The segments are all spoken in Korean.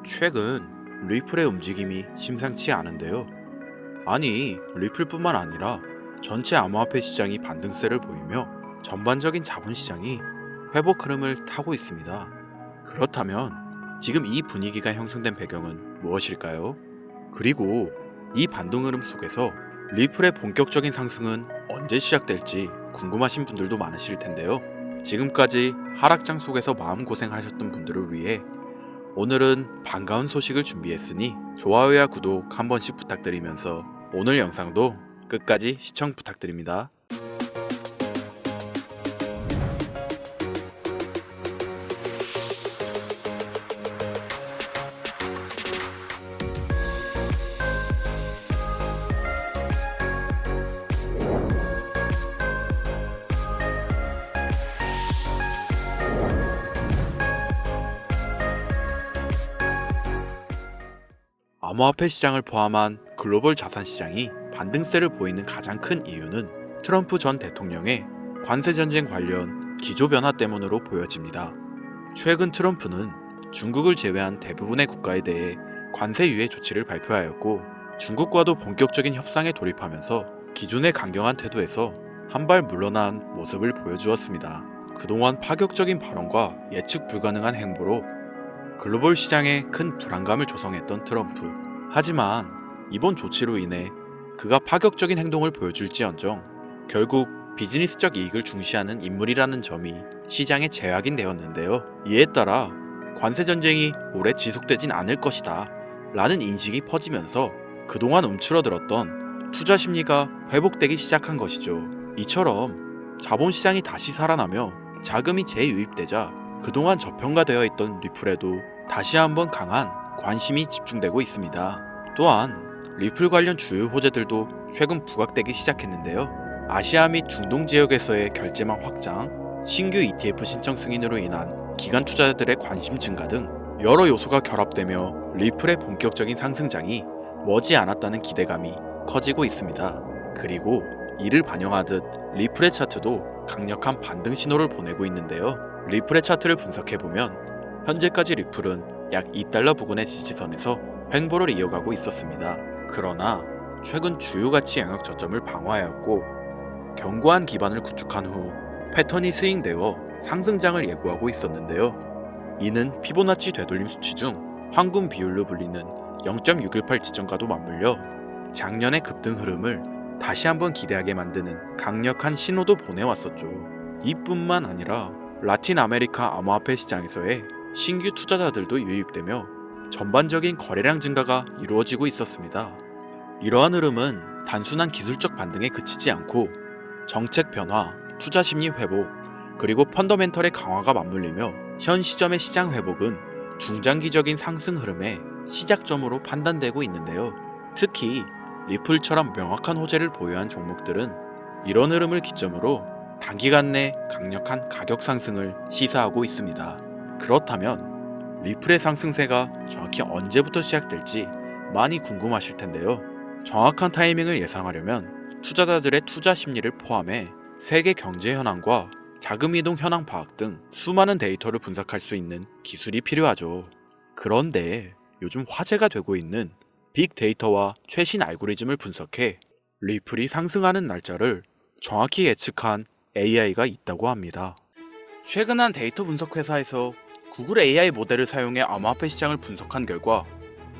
최근 리플의 움직임이 심상치 않은데요. 아니, 리플뿐만 아니라 전체 암호화폐 시장이 반등세를 보이며 전반적인 자본시장이 회복 흐름을 타고 있습니다. 그렇다면 지금 이 분위기가 형성된 배경은 무엇일까요? 그리고 이 반등 흐름 속에서 리플의 본격적인 상승은 언제 시작될지 궁금하신 분들도 많으실 텐데요. 지금까지 하락장 속에서 마음고생하셨던 분들을 위해 오늘은 반가운 소식을 준비했으니 좋아요와 구독 한 번씩 부탁드리면서 오늘 영상도 끝까지 시청 부탁드립니다. 암호화폐 시장을 포함한 글로벌 자산 시장이 반등세를 보이는 가장 큰 이유는 트럼프 전 대통령의 관세 전쟁 관련 기조 변화 때문으로 보여집니다. 최근 트럼프는 중국을 제외한 대부분의 국가에 대해 관세 유예 조치를 발표하였고, 중국과도 본격적인 협상에 돌입하면서 기존의 강경한 태도에서 한 발 물러난 모습을 보여주었습니다. 그동안 파격적인 발언과 예측 불가능한 행보로 글로벌 시장에 큰 불안감을 조성했던 트럼프. 하지만 이번 조치로 인해 그가 파격적인 행동을 보여줄지언정 결국 비즈니스적 이익을 중시하는 인물이라는 점이 시장에 재확인되었는데요. 이에 따라 관세 전쟁이 오래 지속되진 않을 것이다 라는 인식이 퍼지면서 그동안 움츠러들었던 투자 심리가 회복되기 시작한 것이죠. 이처럼 자본시장이 다시 살아나며 자금이 재유입되자 그동안 저평가되어 있던 리플에도 다시 한번 강한 관심이 집중되고 있습니다. 또한 리플 관련 주요 호재들도 최근 부각되기 시작했는데요. 아시아 및 중동 지역에서의 결제망 확장, 신규 ETF 신청 승인으로 인한 기관 투자자들의 관심 증가 등 여러 요소가 결합되며 리플의 본격적인 상승장이 머지않았다는 기대감이 커지고 있습니다. 그리고 이를 반영하듯 리플의 차트도 강력한 반등 신호를 보내고 있는데요. 리플의 차트를 분석해보면 현재까지 리플은 약 2달러 부근의 지지선에서 횡보를 이어가고 있었습니다. 그러나 최근 주요 가치 영역 저점을 방어하였고 견고한 기반을 구축한 후 패턴이 스윙되어 상승장을 예고하고 있었는데요. 이는 피보나치 되돌림 수치 중 황금 비율로 불리는 0.618 지점과도 맞물려 작년의 급등 흐름을 다시 한번 기대하게 만드는 강력한 신호도 보내왔었죠. 이뿐만 아니라 라틴 아메리카 암호화폐 시장에서의 신규 투자자들도 유입되며 전반적인 거래량 증가가 이루어지고 있었습니다. 이러한 흐름은 단순한 기술적 반등에 그치지 않고 정책 변화, 투자 심리 회복, 그리고 펀더멘털의 강화가 맞물리며 현 시점의 시장 회복은 중장기적인 상승 흐름의 시작점으로 판단되고 있는데요. 특히 리플처럼 명확한 호재를 보유한 종목들은 이런 흐름을 기점으로 단기간 내 강력한 가격 상승을 시사하고 있습니다. 그렇다면 리플의 상승세가 정확히 언제부터 시작될지 많이 궁금하실 텐데요. 정확한 타이밍을 예상하려면 투자자들의 투자 심리를 포함해 세계 경제 현황과 자금 이동 현황 파악 등 수많은 데이터를 분석할 수 있는 기술이 필요하죠. 그런데 요즘 화제가 되고 있는 빅데이터와 최신 알고리즘을 분석해 리플이 상승하는 날짜를 정확히 예측한 AI가 있다고 합니다. 최근 한 데이터 분석 회사에서 구글 AI 모델을 사용해 암호화폐 시장을 분석한 결과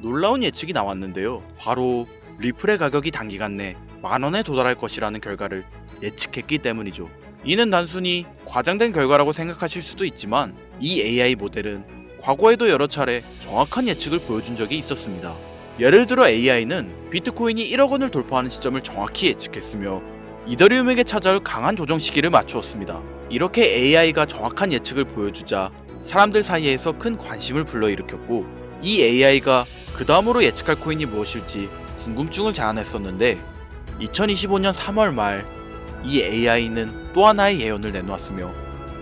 놀라운 예측이 나왔는데요. 바로 리플의 가격이 단기간 내 10,000원에 도달할 것이라는 결과를 예측했기 때문이죠. 이는 단순히 과장된 결과라고 생각하실 수도 있지만 이 AI 모델은 과거에도 여러 차례 정확한 예측을 보여준 적이 있었습니다. 예를 들어 AI는 비트코인이 1억 원을 돌파하는 시점을 정확히 예측했으며 이더리움에게 찾아올 강한 조정 시기를 맞추었습니다. 이렇게 AI가 정확한 예측을 보여주자 사람들 사이에서 큰 관심을 불러일으켰고, 이 AI가 그 다음으로 예측할 코인이 무엇일지 궁금증을 자아냈었는데 2025년 3월 말 이 AI는 또 하나의 예언을 내놓았으며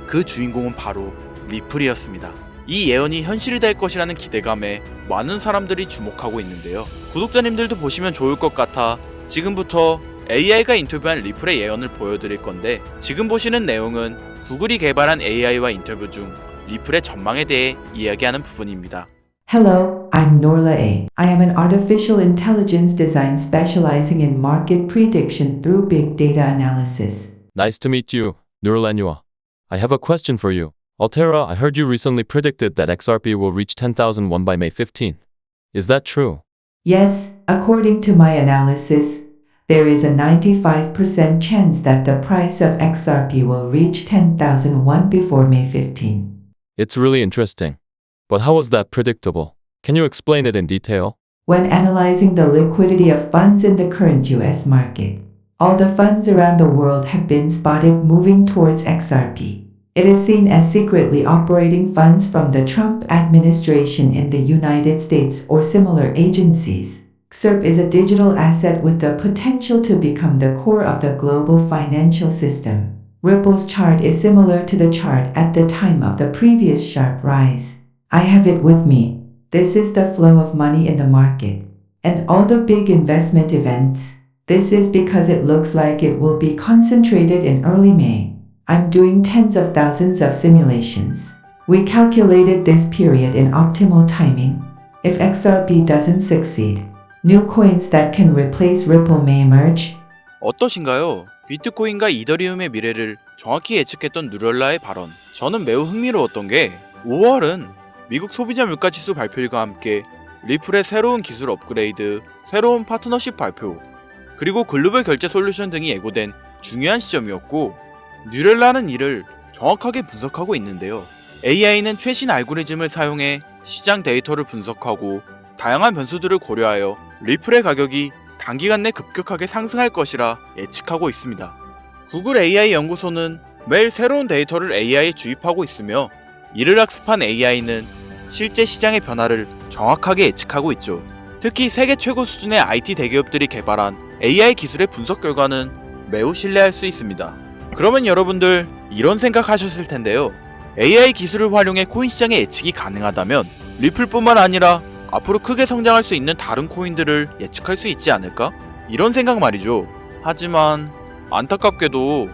그 주인공은 바로 리플이었습니다. 이 예언이 현실이 될 것이라는 기대감에 많은 사람들이 주목하고 있는데요. 구독자님들도 보시면 좋을 것 같아 지금부터 AI가 인터뷰한 리플의 예언을 보여드릴 건데, 지금 보시는 내용은 구글이 개발한 AI와 인터뷰 중 리플의 전망에 대해 이야기하는 부분입니다. Hello, I'm Norla A. I am an artificial intelligence design specializing in market prediction through big data analysis. Nice to meet you, Nurlanua. I have a question for you. Altera, I heard you recently predicted that XRP will reach 10,001 by May 15th. Is that true? Yes, according to my analysis, there is a 95% chance that the price of XRP will reach 10,001 before May 15. It's really interesting. But how was that predictable? Can you explain it in detail? When analyzing the liquidity of funds in the current US market, all the funds around the world have been spotted moving towards XRP. It is seen as secretly operating funds from the Trump administration in the United States or similar agencies. XRP is a digital asset with the potential to become the core of the global financial system. Ripple's chart is similar to the chart at the time of the previous sharp rise. I have it with me. This is the flow of money in the market. And all the big investment events. This is because it looks like it will be concentrated in early May. I'm doing tens of thousands of simulations. We calculated this period in optimal timing. If XRP doesn't succeed, new coins that can replace Ripple may emerge. 어떠신가요? 비트코인과 이더리움의 미래를 정확히 예측했던 누렐라의 발언. 저는 매우 흥미로웠던 게 5월은 미국 소비자 물가지수 발표일과 함께 리플의 새로운 기술 업그레이드, 새로운 파트너십 발표, 그리고 글로벌 결제 솔루션 등이 예고된 중요한 시점이었고, 뉴렐라는 이를 정확하게 분석하고 있는데요. AI는 최신 알고리즘을 사용해 시장 데이터를 분석하고 다양한 변수들을 고려하여 리플의 가격이 단기간 내 급격하게 상승할 것이라 예측하고 있습니다. 구글 AI 연구소는 매일 새로운 데이터를 AI에 주입하고 있으며 이를 학습한 AI는 실제 시장의 변화를 정확하게 예측하고 있죠. 특히 세계 최고 수준의 IT 대기업들이 개발한 AI 기술의 분석 결과는 매우 신뢰할 수 있습니다. 그러면 여러분들 이런 생각하셨을 텐데요. AI 기술을 활용해 코인 시장의 예측이 가능하다면 리플뿐만 아니라 앞으로 크게 성장할 수 있는 다른 코인들을 예측할 수 있지 않을까? 이런 생각 말이죠. 하지만 안타깝게도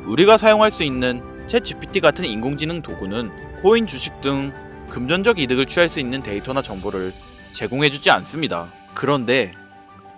우리가 사용할 수 있는 챗GPT 같은 인공지능 도구는 코인 주식 등 금전적 이득을 취할 수 있는 데이터나 정보를 제공해주지 않습니다. 그런데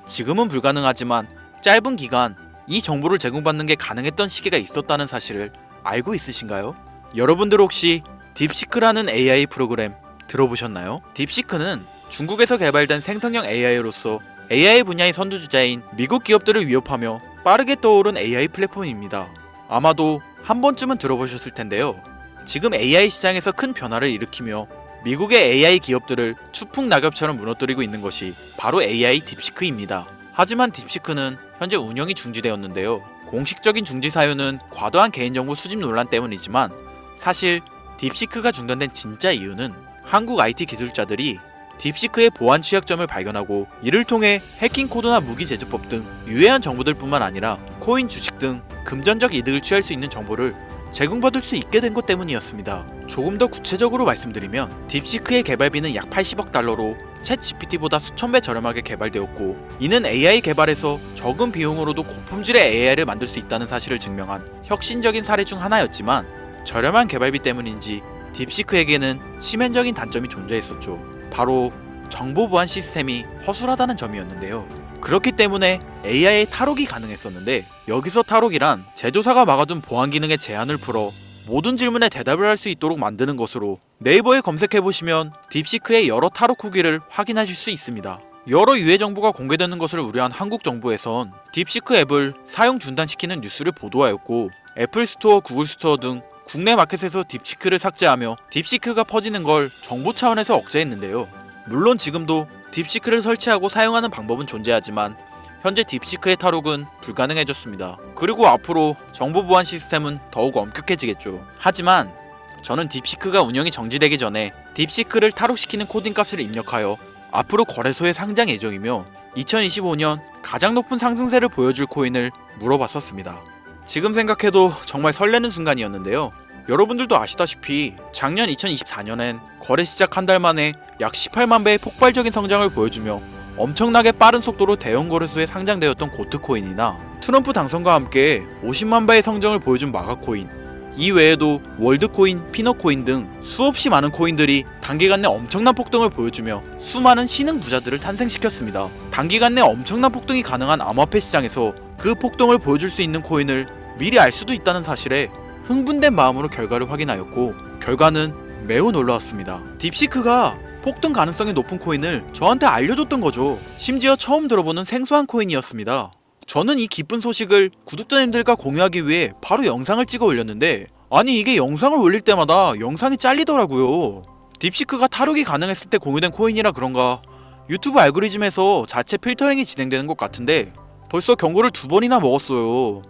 지금은 불가능하지만 짧은 기간 이 정보를 제공받는 게 가능했던 시기가 있었다는 사실을 알고 있으신가요? 여러분들 혹시 딥시크라는 AI 프로그램 들어보셨나요? 딥시크는 중국에서 개발된 생성형 AI로서 AI 분야의 선두주자인 미국 기업들을 위협하며 빠르게 떠오른 AI 플랫폼입니다. 아마도 한 번쯤은 들어보셨을 텐데요. 지금 AI 시장에서 큰 변화를 일으키며 미국의 AI 기업들을 추풍 낙엽처럼 무너뜨리고 있는 것이 바로 AI 딥시크입니다. 하지만 딥시크는 현재 운영이 중지되었는데요. 공식적인 중지 사유는 과도한 개인정보 수집 논란 때문이지만 사실 딥시크가 중단된 진짜 이유는 한국 IT 기술자들이 딥시크의 보안 취약점을 발견하고 이를 통해 해킹 코드나 무기 제조법 등 유해한 정보들 뿐만 아니라 코인 주식 등 금전적 이득을 취할 수 있는 정보를 제공받을 수 있게 된 것 때문이었습니다. 조금 더 구체적으로 말씀드리면 딥시크의 개발비는 약 80억 달러로 챗 GPT보다 수천 배 저렴하게 개발되었고 이는 AI 개발에서 적은 비용으로도 고품질의 AI를 만들 수 있다는 사실을 증명한 혁신적인 사례 중 하나였지만 저렴한 개발비 때문인지 딥시크에게는 치명적인 단점이 존재했었죠. 바로 정보 보안 시스템이 허술하다는 점이었는데요. 그렇기 때문에 AI의 탈옥이 가능했었는데 여기서 탈옥이란 제조사가 막아둔 보안 기능의 제한을 풀어 모든 질문에 대답을 할 수 있도록 만드는 것으로 네이버에 검색해보시면 딥시크의 여러 탈옥 후기를 확인하실 수 있습니다. 여러 유해 정보가 공개되는 것을 우려한 한국 정부에선 딥시크 앱을 사용 중단시키는 뉴스를 보도하였고 애플 스토어, 구글 스토어 등 국내 마켓에서 딥시크를 삭제하며 딥시크가 퍼지는 걸 정부 차원에서 억제했는데요. 물론 지금도 딥시크를 설치하고 사용하는 방법은 존재하지만 현재 딥시크의 탈옥은 불가능해졌습니다. 그리고 앞으로 정보 보안 시스템은 더욱 엄격해지겠죠. 하지만 저는 딥시크가 운영이 정지되기 전에 딥시크를 탈옥시키는 코딩 값을 입력하여 앞으로 거래소에 상장 예정이며 2025년 가장 높은 상승세를 보여줄 코인을 물어봤었습니다. 지금 생각해도 정말 설레는 순간이었는데요. 여러분들도 아시다시피 작년 2024년엔 거래 시작 한 달 만에 약 18만 배의 폭발적인 성장을 보여주며 엄청나게 빠른 속도로 대형 거래소에 상장되었던 고트코인이나 트럼프 당선과 함께 50만 배의 성장을 보여준 마가코인, 이 외에도 월드코인, 피너코인 등 수없이 많은 코인들이 단기간 내 엄청난 폭등을 보여주며 수많은 신흥 부자들을 탄생시켰습니다. 단기간 내 엄청난 폭등이 가능한 암호화폐 시장에서 그 폭등을 보여줄 수 있는 코인을 미리 알 수도 있다는 사실에 흥분된 마음으로 결과를 확인하였고, 결과는 매우 놀라웠습니다. 딥시크가 폭등 가능성이 높은 코인을 저한테 알려줬던 거죠. 심지어 처음 들어보는 생소한 코인이었습니다. 저는 이 기쁜 소식을 구독자님들과 공유하기 위해 바로 영상을 찍어 올렸는데, 아니 이게 영상을 올릴 때마다 영상이 잘리더라고요. 딥시크가 타록이 가능했을 때 공유된 코인이라 그런가 유튜브 알고리즘에서 자체 필터링이 진행되는 것 같은데 벌써 경고를 2번이나 먹었어요.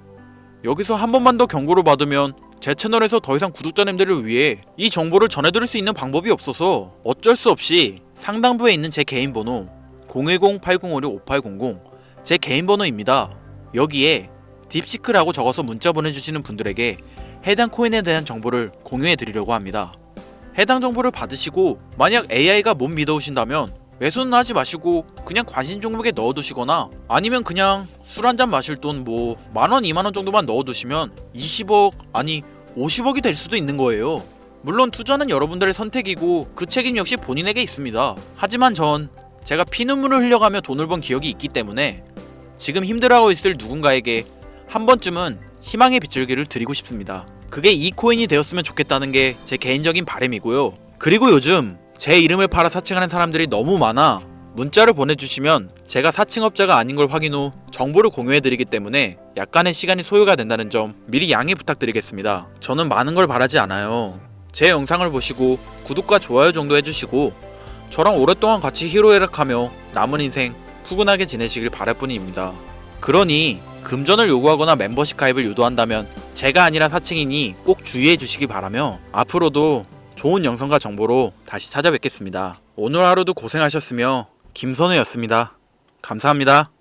여기서 한 번만 더 경고를 받으면 제 채널에서 더 이상 구독자님들을 위해 이 정보를 전해드릴 수 있는 방법이 없어서 어쩔 수 없이 상단부에 있는 제 개인 번호 010-8056-5800 제 개인 번호입니다. 여기에 딥시크라고 적어서 문자 보내주시는 분들에게 해당 코인에 대한 정보를 공유해 드리려고 합니다. 해당 정보를 받으시고 만약 AI가 못 믿어오신다면 매수는 하지 마시고 그냥 관심 종목에 넣어두시거나 아니면 그냥 술 한잔 마실 돈 뭐 만원 2만원 정도만 넣어두시면 20억 아니 50억이 될 수도 있는 거예요. 물론 투자는 여러분들의 선택이고 그 책임 역시 본인에게 있습니다. 하지만 전 제가 피눈물을 흘려가며 돈을 번 기억이 있기 때문에 지금 힘들어하고 있을 누군가에게 한 번쯤은 희망의 빗줄기를 드리고 싶습니다. 그게 이 코인이 되었으면 좋겠다는 게 제 개인적인 바람이고요. 그리고 요즘 제 이름을 팔아 사칭하는 사람들이 너무 많아 문자를 보내주시면 제가 사칭업자가 아닌 걸 확인 후 정보를 공유해드리기 때문에 약간의 시간이 소요가 된다는 점 미리 양해 부탁드리겠습니다. 저는 많은 걸 바라지 않아요. 제 영상을 보시고 구독과 좋아요 정도 해주시고 저랑 오랫동안 같이 희로애락하며 남은 인생 푸근하게 지내시길 바랄 뿐입니다. 그러니 금전을 요구하거나 멤버십 가입을 유도한다면 제가 아니라 사칭이니 꼭 주의해 주시기 바라며 앞으로도 좋은 영상과 정보로 다시 찾아뵙겠습니다. 오늘 하루도 고생하셨으며 김선우였습니다. 감사합니다.